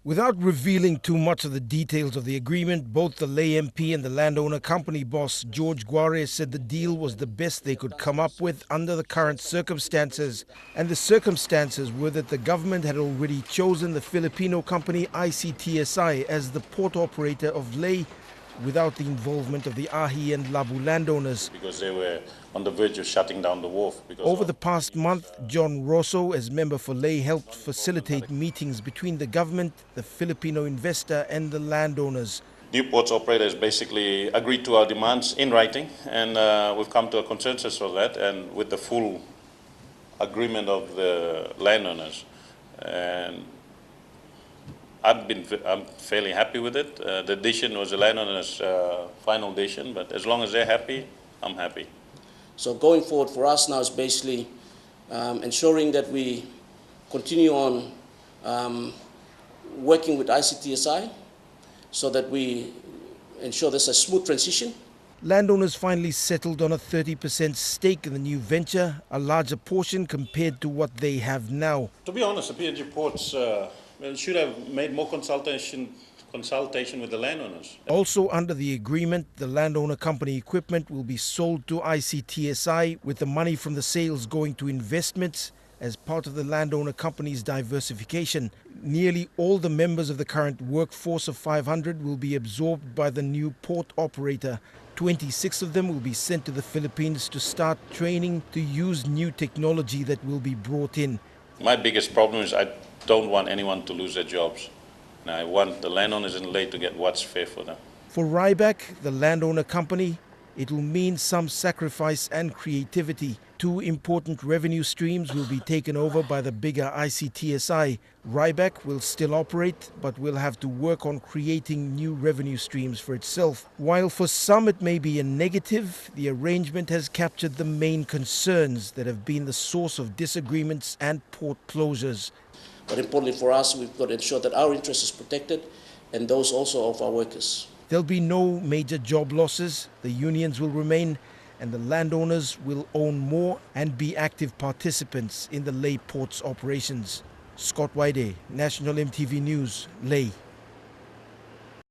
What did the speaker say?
Without revealing too much of the details of the agreement, both the Lae MP and the landowner company boss, George Guare, said the deal was the best they could come up with under the current circumstances. And the circumstances were that the government had already chosen the Filipino company ICTSI as the port operator of Lae, without the involvement of the Ahi and Labu landowners. Because they were on the verge of shutting down the wharf. Over the past month, John Rosso, as member for Lae, helped facilitate meetings between the government, the Filipino investor and the landowners. The Port Operator has basically agreed to our demands in writing, and we've come to a consensus for that, and with the full agreement of the landowners. And I'm fairly happy with it. The decision was the landowner's final decision, but as long as they're happy, I'm happy. So going forward for us now is basically ensuring that we continue on working with ICTSI so that we ensure there's a smooth transition. Landowners finally settled on a 30% stake in the new venture, a larger portion compared to what they have now. To be honest, the PNG Ports should have made more consultation with the landowners. Also under the agreement, the landowner company equipment will be sold to ICTSI, with the money from the sales going to investments as part of the landowner company's diversification. Nearly all the members of the current workforce of 500 will be absorbed by the new port operator. 26 of them will be sent to the Philippines to start training to use new technology that will be brought in. My biggest problem is I don't want anyone to lose their jobs. And I want the landowners in Lae to get what's fair for them. For Ryback, the landowner company, it will mean some sacrifice and creativity. Two important revenue streams will be taken over by the bigger ICTSI. Ryback will still operate, but will have to work on creating new revenue streams for itself. While for some it may be a negative, the arrangement has captured the main concerns that have been the source of disagreements and port closures. But importantly for us, we've got to ensure that our interest is protected and those also of our workers. There'll be no major job losses, the unions will remain, and the landowners will own more and be active participants in the Lae Port's operations. Scott Waide, National MTV News, Lae.